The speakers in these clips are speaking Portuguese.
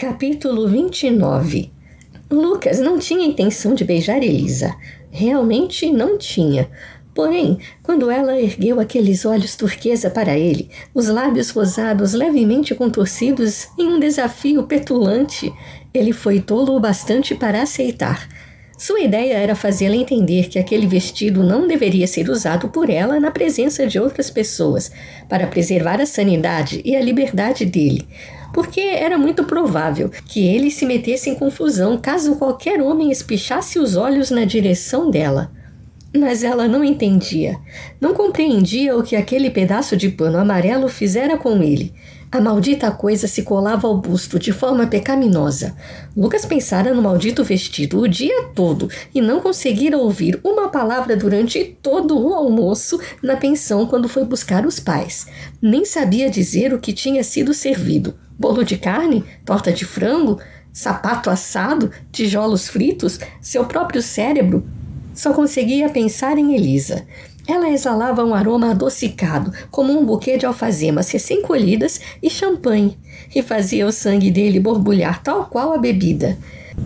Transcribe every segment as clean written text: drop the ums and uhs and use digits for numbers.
Capítulo 29. Lucas não tinha intenção de beijar Elisa. Realmente não tinha. Porém, quando ela ergueu aqueles olhos turquesa para ele, os lábios rosados levemente contorcidos em um desafio petulante, ele foi tolo o bastante para aceitar. Sua ideia era fazê-la entender que aquele vestido não deveria ser usado por ela na presença de outras pessoas, para preservar a sanidade e a liberdade dele, porque era muito provável que ele se metesse em confusão caso qualquer homem espichasse os olhos na direção dela. Mas ela não entendia. Não compreendia o que aquele pedaço de pano amarelo fizera com ele. A maldita coisa se colava ao busto de forma pecaminosa. Lucas pensara no maldito vestido o dia todo e não conseguira ouvir uma palavra durante todo o almoço na pensão quando foi buscar os pais. Nem sabia dizer o que tinha sido servido. Bolo de carne? Torta de frango? Sapato assado? Tijolos fritos? Seu próprio cérebro? Só conseguia pensar em Elisa. Ela exalava um aroma adocicado, como um buquê de alfazemas recém-colhidas e champanhe, e fazia o sangue dele borbulhar tal qual a bebida.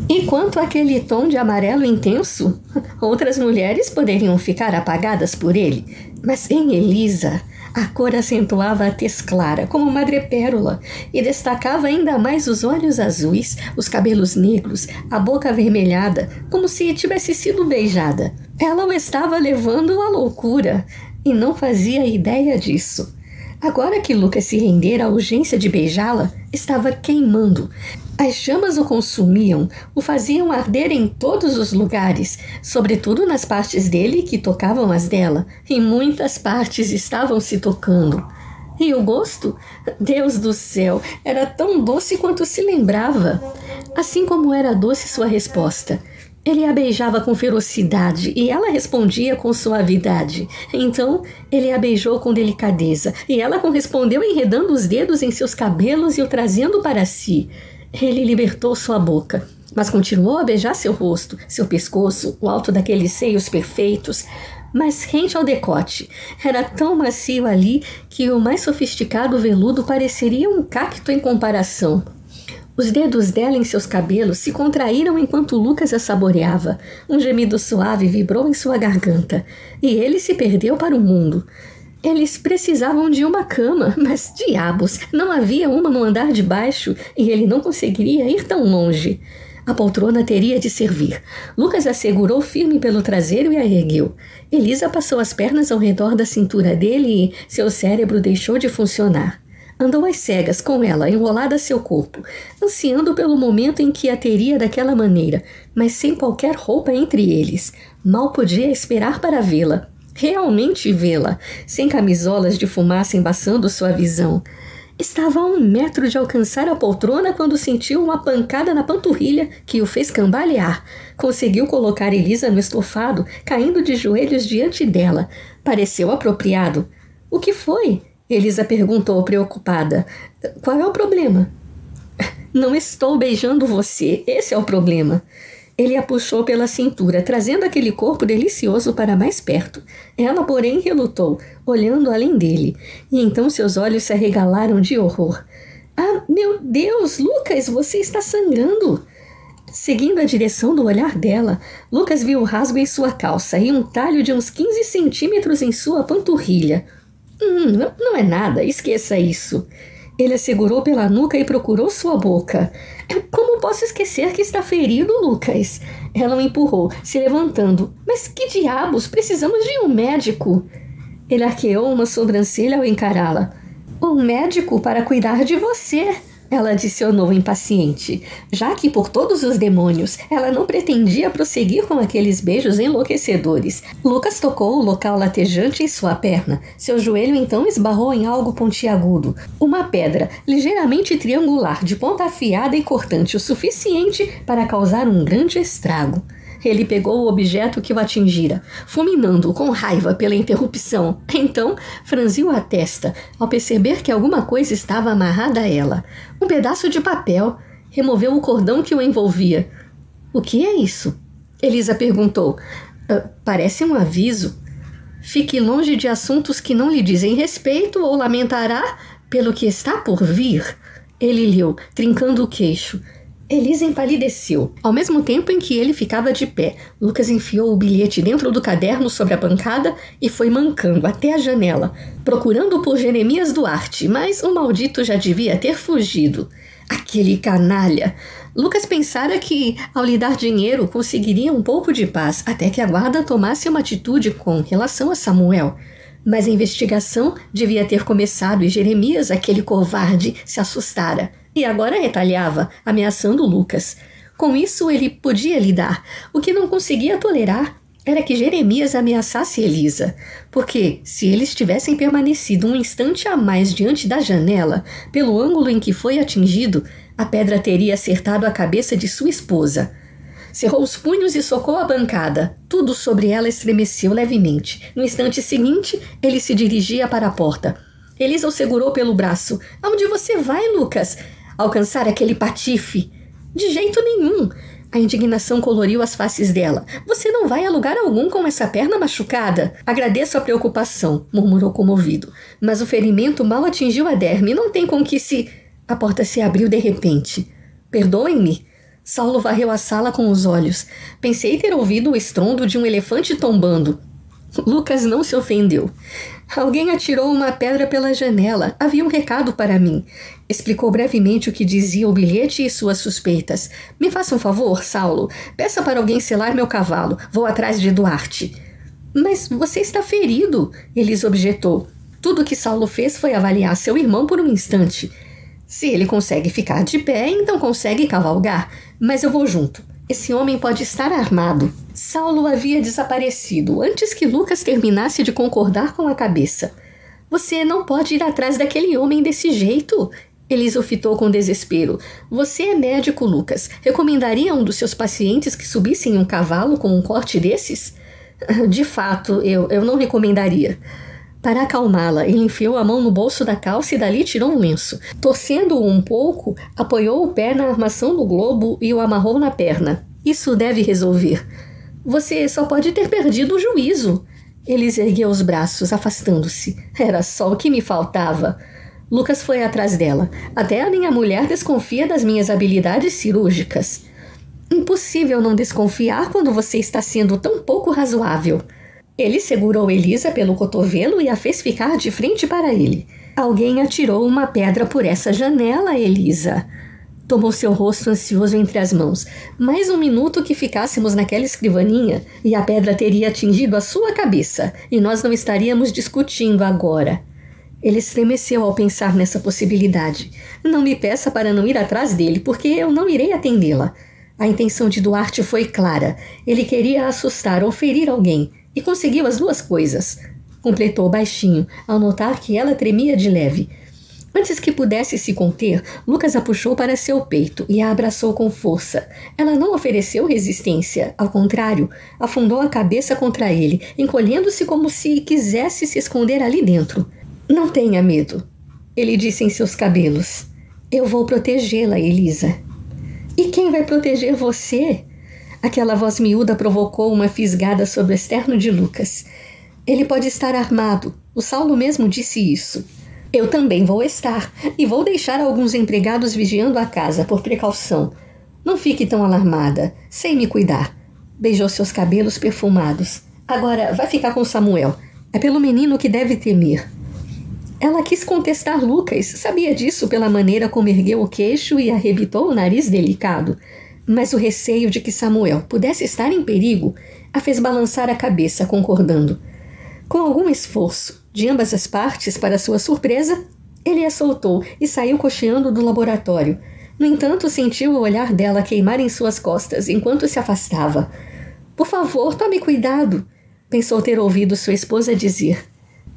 E quanto àquele tom de amarelo intenso, outras mulheres poderiam ficar apagadas por ele, mas em Elisa a cor acentuava a tez clara, como madrepérola, e destacava ainda mais os olhos azuis, os cabelos negros, a boca avermelhada, como se tivesse sido beijada. Ela o estava levando à loucura, e não fazia ideia disso. Agora que Lucas se rendera à urgência de beijá-la, estava queimando. As chamas o consumiam, o faziam arder em todos os lugares, sobretudo nas partes dele que tocavam as dela, e muitas partes estavam se tocando. E o gosto? Deus do céu, era tão doce quanto se lembrava. Assim como era doce sua resposta. Ele a beijava com ferocidade e ela respondia com suavidade. Então, ele a beijou com delicadeza e ela correspondeu enredando os dedos em seus cabelos e o trazendo para si. Ele libertou sua boca, mas continuou a beijar seu rosto, seu pescoço, o alto daqueles seios perfeitos, mas rente ao decote. Era tão macio ali que o mais sofisticado veludo pareceria um cacto em comparação. Os dedos dela em seus cabelos se contraíram enquanto Lucas a saboreava. Um gemido suave vibrou em sua garganta, e ele se perdeu para o mundo. Eles precisavam de uma cama, mas diabos, não havia uma no andar de baixo, e ele não conseguiria ir tão longe. A poltrona teria de servir. Lucas a segurou firme pelo traseiro e a ergueu. Elisa passou as pernas ao redor da cintura dele e seu cérebro deixou de funcionar. Andou às cegas com ela, enrolada a seu corpo, ansiando pelo momento em que a teria daquela maneira, mas sem qualquer roupa entre eles. Mal podia esperar para vê-la. Realmente vê-la, sem camisolas de fumaça embaçando sua visão. Estava a 1 metro de alcançar a poltrona quando sentiu uma pancada na panturrilha que o fez cambalear. Conseguiu colocar Elisa no estofado, caindo de joelhos diante dela. Pareceu apropriado. — O que foi? Elisa perguntou preocupada. — Qual é o problema? — Não estou beijando você, esse é o problema. Ele a puxou pela cintura, trazendo aquele corpo delicioso para mais perto. Ela, porém, relutou, olhando além dele, e então seus olhos se arregalaram de horror. — Ah, meu Deus, Lucas, você está sangrando! Seguindo a direção do olhar dela, Lucas viu o rasgo em sua calça e um talho de uns 15 centímetros em sua panturrilha. Não é nada, esqueça isso. Ele a segurou pela nuca e procurou sua boca. — Como posso esquecer que está ferido, Lucas? Ela o empurrou, se levantando. — Mas que diabos, precisamos de um médico. Ele arqueou uma sobrancelha ao encará-la. — Um médico para cuidar de você, ela adicionou impaciente, já que por todos os demônios ela não pretendia prosseguir com aqueles beijos enlouquecedores. Lucas tocou o local latejante em sua perna. Seu joelho então esbarrou em algo pontiagudo. Uma pedra, ligeiramente triangular, de ponta afiada e cortante o suficiente para causar um grande estrago. Ele pegou o objeto que o atingira, fulminando-o com raiva pela interrupção. Então, franziu a testa, ao perceber que alguma coisa estava amarrada a ela. Um pedaço de papel. Removeu o cordão que o envolvia. — O que é isso? Elisa perguntou. — Parece um aviso. Fique longe de assuntos que não lhe dizem respeito ou lamentará pelo que está por vir. Ele leu, trincando o queixo. Elisa empalideceu. Ao mesmo tempo em que ele ficava de pé, Lucas enfiou o bilhete dentro do caderno sobre a bancada e foi mancando até a janela, procurando por Jeremias Duarte, mas o maldito já devia ter fugido. Aquele canalha! Lucas pensara que, ao lhe dar dinheiro, conseguiria um pouco de paz até que a guarda tomasse uma atitude com relação a Samuel. Mas a investigação devia ter começado e Jeremias, aquele covarde, se assustara. E agora retalhava, ameaçando Lucas. Com isso ele podia lidar. O que não conseguia tolerar era que Jeremias ameaçasse Elisa. Porque, se eles tivessem permanecido um instante a mais diante da janela, pelo ângulo em que foi atingido, a pedra teria acertado a cabeça de sua esposa. Cerrou os punhos e socou a bancada. Tudo sobre ela estremeceu levemente. No instante seguinte, ele se dirigia para a porta. Elisa o segurou pelo braço. Aonde você vai, Lucas? Alcançar aquele patife? De jeito nenhum. A indignação coloriu as faces dela. Você não vai a lugar algum com essa perna machucada. Agradeço a preocupação, murmurou comovido. Mas o ferimento mal atingiu a derme. Não tem com que se... A porta se abriu de repente. Perdoem-me. Saulo varreu a sala com os olhos. Pensei ter ouvido o estrondo de um elefante tombando. Lucas não se ofendeu. Alguém atirou uma pedra pela janela. Havia um recado para mim. Explicou brevemente o que dizia o bilhete e suas suspeitas. Me faça um favor, Saulo. Peça para alguém selar meu cavalo. Vou atrás de Duarte. Mas você está ferido, Elisa objetou. Tudo o que Saulo fez foi avaliar seu irmão por um instante. Se ele consegue ficar de pé, então consegue cavalgar. Mas eu vou junto. Esse homem pode estar armado. Saulo havia desaparecido antes que Lucas terminasse de concordar com a cabeça. Você não pode ir atrás daquele homem desse jeito. Elisa o fitou com desespero. Você é médico, Lucas. Recomendaria a um dos seus pacientes que subisse em um cavalo com um corte desses? De fato, eu não recomendaria. Para acalmá-la, ele enfiou a mão no bolso da calça e dali tirou um lenço. Torcendo-o um pouco, apoiou o pé na armação do globo e o amarrou na perna. Isso deve resolver. Você só pode ter perdido o juízo. Elis ergueu os braços, afastando-se. Era só o que me faltava. Lucas foi atrás dela. Até a minha mulher desconfia das minhas habilidades cirúrgicas. Impossível não desconfiar quando você está sendo tão pouco razoável. Ele segurou Elisa pelo cotovelo e a fez ficar de frente para ele. Alguém atirou uma pedra por essa janela, Elisa. Tomou seu rosto ansioso entre as mãos. Mais um minuto que ficássemos naquela escrivaninha e a pedra teria atingido a sua cabeça e nós não estaríamos discutindo agora. Ele estremeceu ao pensar nessa possibilidade. Não me peça para não ir atrás dele, porque eu não irei atendê-la. A intenção de Duarte foi clara. Ele queria assustar ou ferir alguém. E conseguiu as duas coisas. Completou baixinho, ao notar que ela tremia de leve. Antes que pudesse se conter, Lucas a puxou para seu peito e a abraçou com força. Ela não ofereceu resistência. Ao contrário, afundou a cabeça contra ele, encolhendo-se como se quisesse se esconder ali dentro. Não tenha medo, ele disse em seus cabelos. Eu vou protegê-la, Elisa. E quem vai proteger você? Aquela voz miúda provocou uma fisgada sobre o externo de Lucas. Ele pode estar armado. O Saulo mesmo disse isso. Eu também vou estar. E vou deixar alguns empregados vigiando a casa, por precaução. Não fique tão alarmada. Sei me cuidar. Beijou seus cabelos perfumados. Agora, vai ficar com Samuel. É pelo menino que deve temer. Ela quis contestar Lucas. Sabia disso pela maneira como ergueu o queixo e arrebitou o nariz delicado. Mas o receio de que Samuel pudesse estar em perigo a fez balançar a cabeça, concordando. Com algum esforço de ambas as partes, para sua surpresa, ele a soltou e saiu cocheando do laboratório. No entanto, sentiu o olhar dela queimar em suas costas enquanto se afastava. Por favor, tome cuidado, pensou ter ouvido sua esposa dizer.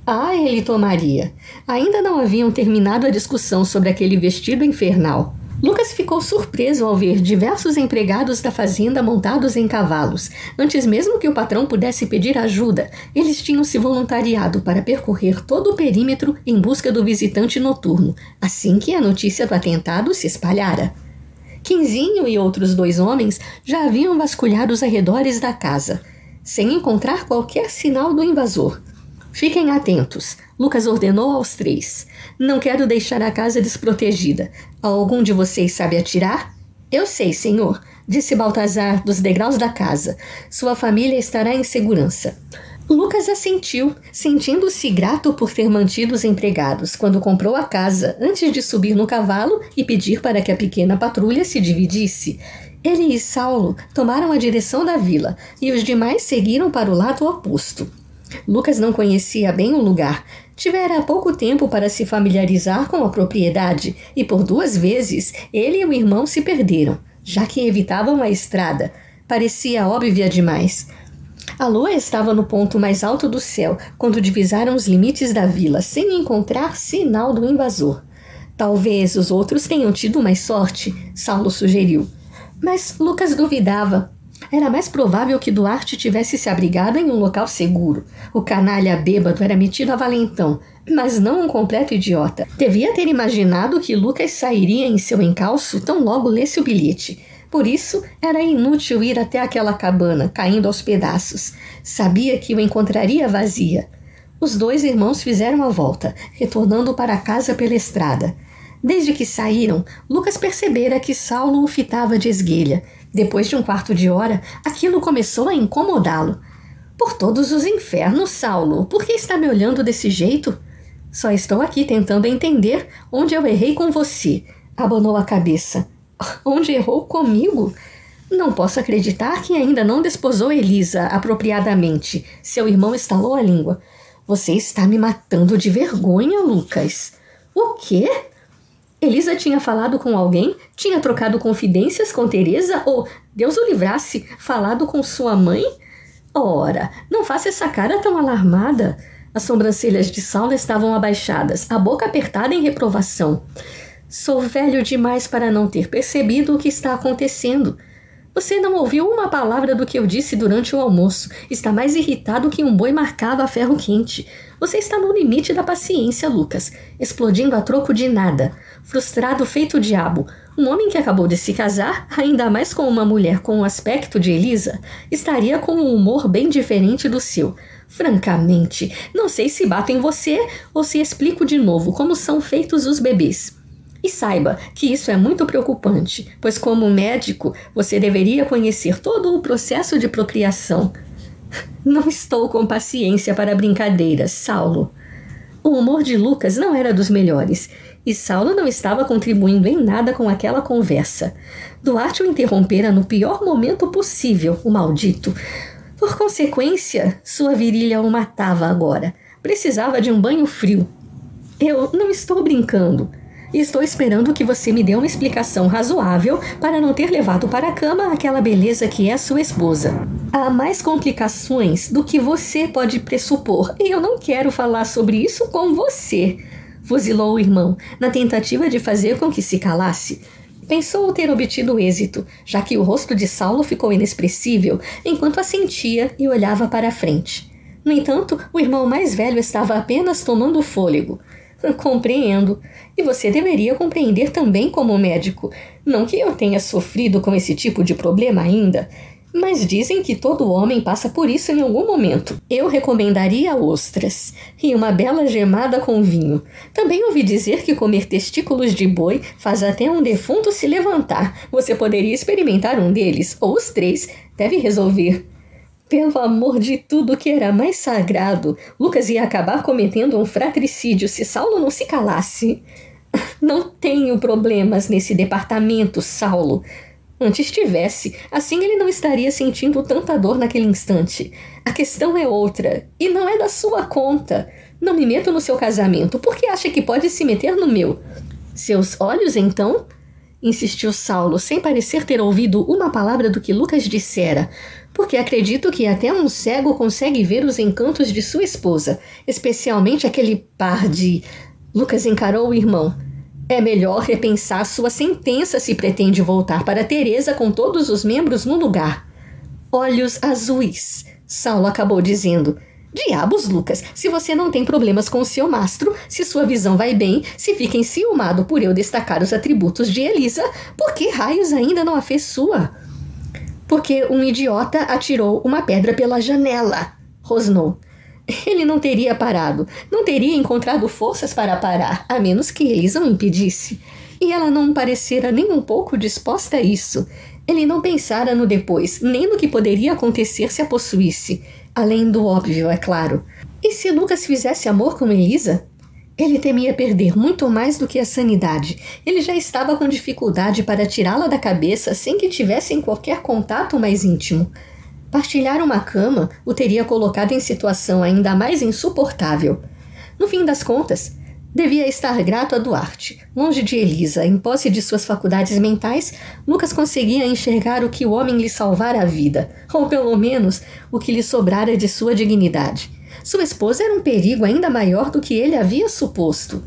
Ah, ele tomaria. Ainda não haviam terminado a discussão sobre aquele vestido infernal. Lucas ficou surpreso ao ver diversos empregados da fazenda montados em cavalos. Antes mesmo que o patrão pudesse pedir ajuda, eles tinham se voluntariado para percorrer todo o perímetro em busca do visitante noturno, assim que a notícia do atentado se espalhara. Quinzinho e outros 2 homens já haviam vasculhado os arredores da casa, sem encontrar qualquer sinal do invasor. Fiquem atentos, Lucas ordenou aos 3. Não quero deixar a casa desprotegida. Algum de vocês sabe atirar? Eu sei, senhor, disse Baltazar dos degraus da casa. Sua família estará em segurança. Lucas assentiu, sentindo-se grato por ter mantido os empregados quando comprou a casa antes de subir no cavalo e pedir para que a pequena patrulha se dividisse. Ele e Saulo tomaram a direção da vila e os demais seguiram para o lado oposto. Lucas não conhecia bem o lugar. Tivera pouco tempo para se familiarizar com a propriedade e por 2 vezes ele e o irmão se perderam, já que evitavam a estrada. Parecia óbvia demais. A lua estava no ponto mais alto do céu quando divisaram os limites da vila sem encontrar sinal do invasor. Talvez os outros tenham tido mais sorte, Saulo sugeriu. Mas Lucas duvidava. Era mais provável que Duarte tivesse se abrigado em um local seguro. O canalha bêbado era metido a valentão, mas não um completo idiota. Devia ter imaginado que Lucas sairia em seu encalço tão logo lesse o bilhete. Por isso, era inútil ir até aquela cabana, caindo aos pedaços. Sabia que o encontraria vazia. Os 2 irmãos fizeram a volta, retornando para casa pela estrada. Desde que saíram, Lucas percebera que Saulo o fitava de esguelha. Depois de um quarto de hora, aquilo começou a incomodá-lo. Por todos os infernos, Saulo, por que está me olhando desse jeito? Só estou aqui tentando entender onde eu errei com você. Abanou a cabeça. Onde errou comigo? Não posso acreditar que ainda não desposou Elisa apropriadamente. Seu irmão estalou a língua. Você está me matando de vergonha, Lucas. O quê? Elisa tinha falado com alguém? Tinha trocado confidências com Teresa? Ou, Deus o livrasse, falado com sua mãe? Ora, não faça essa cara tão alarmada. As sobrancelhas de Saulo estavam abaixadas, a boca apertada em reprovação. Sou velho demais para não ter percebido o que está acontecendo. Você não ouviu uma palavra do que eu disse durante o almoço. Está mais irritado que um boi marcado a ferro quente. Você está no limite da paciência, Lucas, explodindo a troco de nada. Frustrado feito diabo. Um homem que acabou de se casar, ainda mais com uma mulher com o aspecto de Elisa, estaria com um humor bem diferente do seu. Francamente, não sei se bato em você ou se explico de novo como são feitos os bebês. E saiba que isso é muito preocupante, pois como médico, você deveria conhecer todo o processo de procriação. Não estou com paciência para brincadeiras, Saulo. O humor de Lucas não era dos melhores, e Saulo não estava contribuindo em nada com aquela conversa. Duarte o interrompera no pior momento possível, o maldito. Por consequência, sua virilha o matava agora. Precisava de um banho frio. Eu não estou brincando. Estou esperando que você me dê uma explicação razoável para não ter levado para a cama aquela beleza que é sua esposa. Há mais complicações do que você pode pressupor, e eu não quero falar sobre isso com você, fuzilou o irmão, na tentativa de fazer com que se calasse. Pensou ter obtido êxito, já que o rosto de Saulo ficou inexpressível enquanto assentia e olhava para a frente. No entanto, o irmão mais velho estava apenas tomando fôlego. Compreendo. E você deveria compreender também como médico. Não que eu tenha sofrido com esse tipo de problema ainda, mas dizem que todo homem passa por isso em algum momento. Eu recomendaria ostras e uma bela gemada com vinho. Também ouvi dizer que comer testículos de boi faz até um defunto se levantar. Você poderia experimentar um deles, ou os 3, deve resolver. Pelo amor de tudo que era mais sagrado, Lucas ia acabar cometendo um fratricídio se Saulo não se calasse. Não tenho problemas nesse departamento, Saulo. Antes tivesse, assim ele não estaria sentindo tanta dor naquele instante. A questão é outra, e não é da sua conta. Não me meto no seu casamento, porque acha que pode se meter no meu. Seus olhos, então? Insistiu Saulo, sem parecer ter ouvido uma palavra do que Lucas dissera, porque acredito que até um cego consegue ver os encantos de sua esposa, especialmente aquele par de... Lucas encarou o irmão. É melhor repensar sua sentença se pretende voltar para Teresa com todos os membros no lugar. Olhos azuis, Saulo acabou dizendo. Diabos, Lucas, se você não tem problemas com o seu mastro, se sua visão vai bem, se fica enciumado por eu destacar os atributos de Elisa, por que raios ainda não a fez sua? Porque um idiota atirou uma pedra pela janela, rosnou. Ele não teria parado, não teria encontrado forças para parar, a menos que Elisa o impedisse. E ela não parecera nem um pouco disposta a isso. Ele não pensara no depois, nem no que poderia acontecer se a possuísse. Além do óbvio, é claro. E se Lucas fizesse amor com Elisa? Ele temia perder muito mais do que a sanidade. Ele já estava com dificuldade para tirá-la da cabeça sem que tivessem qualquer contato mais íntimo. Partilhar uma cama o teria colocado em situação ainda mais insuportável. No fim das contas, devia estar grato a Duarte. Longe de Elisa, em posse de suas faculdades mentais, Lucas conseguia enxergar o que o homem lhe salvara a vida, ou pelo menos o que lhe sobrara de sua dignidade. Sua esposa era um perigo ainda maior do que ele havia suposto.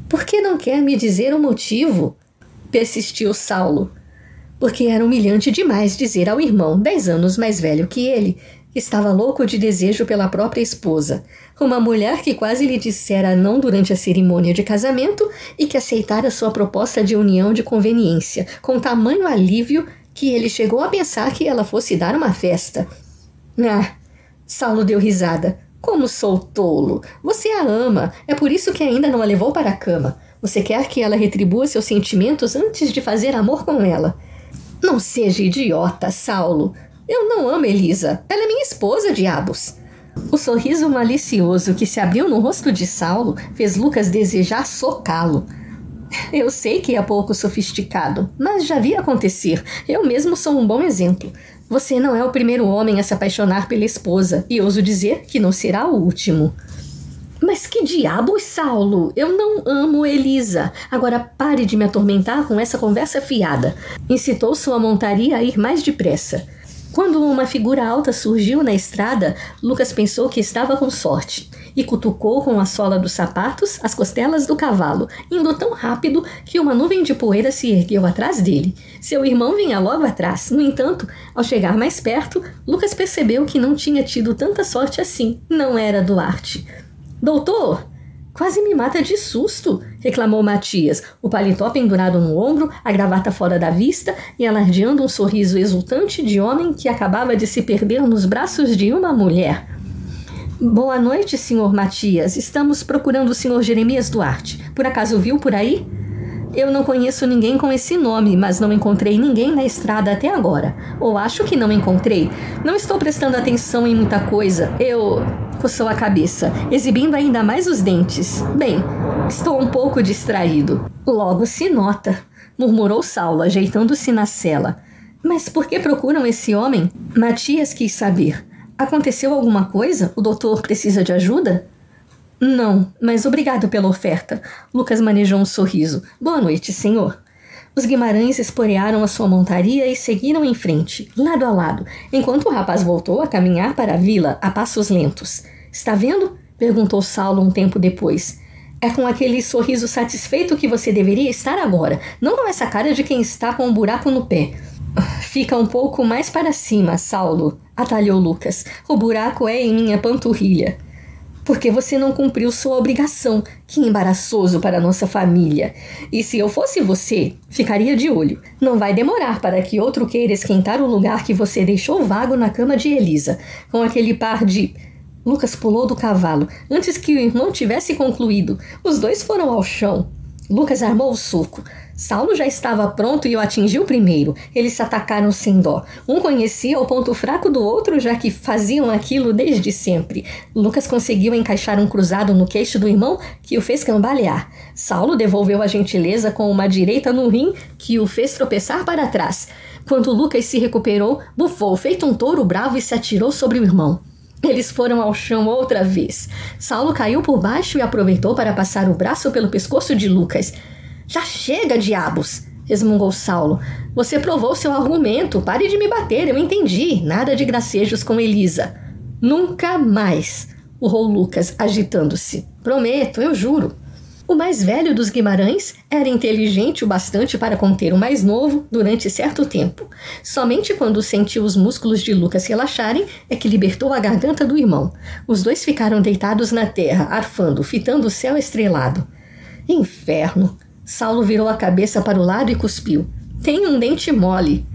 Por que não quer me dizer o motivo? Persistiu Saulo. Porque era humilhante demais dizer ao irmão, 10 anos mais velho que ele, que estava louco de desejo pela própria esposa. Uma mulher que quase lhe dissera não durante a cerimônia de casamento e que aceitara sua proposta de união de conveniência, com tamanho alívio que ele chegou a pensar que ela fosse dar uma festa. Saulo deu risada. Como sou tolo! Você a ama, é por isso que ainda não a levou para a cama. Você quer que ela retribua seus sentimentos antes de fazer amor com ela. Não seja idiota, Saulo. Eu não amo Elisa. Ela é minha esposa, diabos. O sorriso malicioso que se abriu no rosto de Saulo fez Lucas desejar socá-lo. Eu sei que é pouco sofisticado, mas já vi acontecer. Eu mesmo sou um bom exemplo. Você não é o primeiro homem a se apaixonar pela esposa, e ouso dizer que não será o último. Mas que diabos, Saulo? Eu não amo Elisa. Agora pare de me atormentar com essa conversa fiada. Incitou sua montaria a ir mais depressa. Quando uma figura alta surgiu na estrada, Lucas pensou que estava com sorte e cutucou com a sola dos sapatos as costelas do cavalo, indo tão rápido que uma nuvem de poeira se ergueu atrás dele. Seu irmão vinha logo atrás. No entanto, ao chegar mais perto, Lucas percebeu que não tinha tido tanta sorte assim. Não era Duarte. Doutor! Quase me mata de susto, reclamou Matias, o paletó pendurado no ombro, a gravata fora da vista e alardeando um sorriso exultante de homem que acabava de se perder nos braços de uma mulher. Boa noite, senhor Matias. Estamos procurando o senhor Jeremias Duarte. Por acaso viu por aí? Eu não conheço ninguém com esse nome, mas não encontrei ninguém na estrada até agora. Ou acho que não encontrei. Não estou prestando atenção em muita coisa. Coçou a cabeça, exibindo ainda mais os dentes. Bem, estou um pouco distraído. Logo se nota, murmurou Saulo, ajeitando-se na cela. Mas por que procuram esse homem? Matias quis saber. Aconteceu alguma coisa? O doutor precisa de ajuda? Não, mas obrigado pela oferta. Lucas manejou um sorriso. Boa noite, senhor. Os Guimarães esporearam a sua montaria e seguiram em frente, lado a lado, enquanto o rapaz voltou a caminhar para a vila a passos lentos. Está vendo? Perguntou Saulo um tempo depois. É com aquele sorriso satisfeito que você deveria estar agora, não com essa cara de quem está com um buraco no pé. Fica um pouco mais para cima, Saulo, atalhou Lucas. O buraco é em minha panturrilha. Porque você não cumpriu sua obrigação. Que embaraçoso para nossa família. E se eu fosse você, ficaria de olho. Não vai demorar para que outro queira esquentar o lugar que você deixou vago na cama de Elisa, com aquele par de... Lucas pulou do cavalo, antes que o irmão tivesse concluído. Os dois foram ao chão. Lucas armou o soco. Saulo já estava pronto e o atingiu primeiro. Eles se atacaram sem dó. Um conhecia o ponto fraco do outro, já que faziam aquilo desde sempre. Lucas conseguiu encaixar um cruzado no queixo do irmão, que o fez cambalear. Saulo devolveu a gentileza com uma direita no rim, que o fez tropeçar para trás. Quando Lucas se recuperou, bufou feito um touro bravo e se atirou sobre o irmão. Eles foram ao chão outra vez. Saulo caiu por baixo e aproveitou para passar o braço pelo pescoço de Lucas. Já chega, diabos! Resmungou Saulo. Você provou seu argumento. Pare de me bater, eu entendi. Nada de gracejos com Elisa. Nunca mais, urrou Lucas, agitando-se. Prometo, eu juro. O mais velho dos Guimarães era inteligente o bastante para conter o mais novo durante certo tempo. Somente quando sentiu os músculos de Lucas relaxarem é que libertou a garganta do irmão. Os dois ficaram deitados na terra, arfando, fitando o céu estrelado. Inferno! Saulo virou a cabeça para o lado e cuspiu. Tem um dente mole.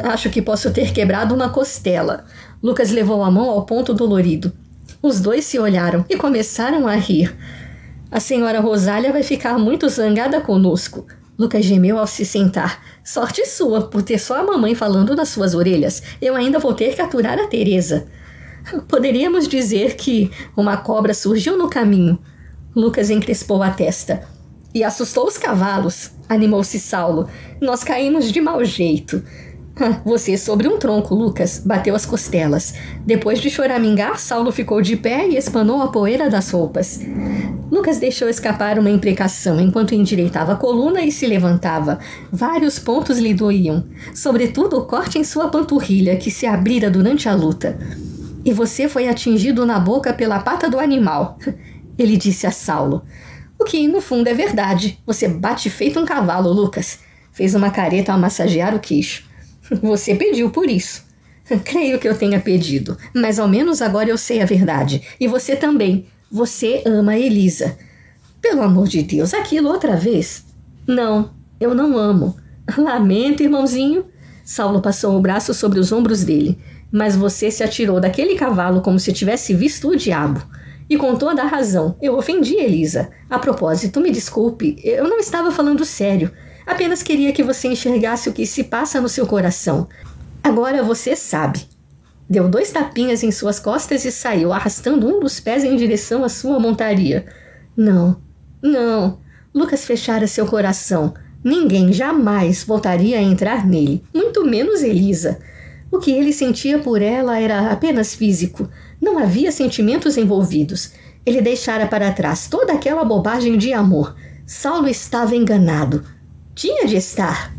Acho que posso ter quebrado uma costela. Lucas levou a mão ao ponto dolorido. Os dois se olharam e começaram a rir. A senhora Rosália vai ficar muito zangada conosco. Lucas gemeu ao se sentar. Sorte sua, por ter só a mamãe falando nas suas orelhas. Eu ainda vou ter que aturar a Teresa. Poderíamos dizer que uma cobra surgiu no caminho. Lucas encrespou a testa. E assustou os cavalos, animou-se Saulo. Nós caímos de mau jeito. Você sobre um tronco, Lucas, bateu as costelas. Depois de choramingar, Saulo ficou de pé e espanou a poeira das roupas. Lucas deixou escapar uma imprecação enquanto endireitava a coluna e se levantava. Vários pontos lhe doíam, sobretudo o corte em sua panturrilha, que se abrira durante a luta. E você foi atingido na boca pela pata do animal, ele disse a Saulo. O que, no fundo, é verdade. Você bate feito um cavalo, Lucas. Fez uma careta ao massagear o queixo. Você pediu por isso. Creio que eu tenha pedido, mas ao menos agora eu sei a verdade. E você também. Você ama Elisa. Pelo amor de Deus, aquilo outra vez? Não, eu não amo. Lamento, irmãozinho. Saulo passou o braço sobre os ombros dele. Mas você se atirou daquele cavalo como se tivesse visto o diabo. E com toda a razão, eu ofendi Elisa. A propósito, me desculpe, eu não estava falando sério. Apenas queria que você enxergasse o que se passa no seu coração. Agora você sabe. Deu 2 tapinhas em suas costas e saiu, arrastando um dos pés em direção à sua montaria. Não, não. Lucas fechara seu coração. Ninguém jamais voltaria a entrar nele, muito menos Elisa. O que ele sentia por ela era apenas físico. Não havia sentimentos envolvidos. Ele deixara para trás toda aquela bobagem de amor. Saulo estava enganado. Tinha de estar.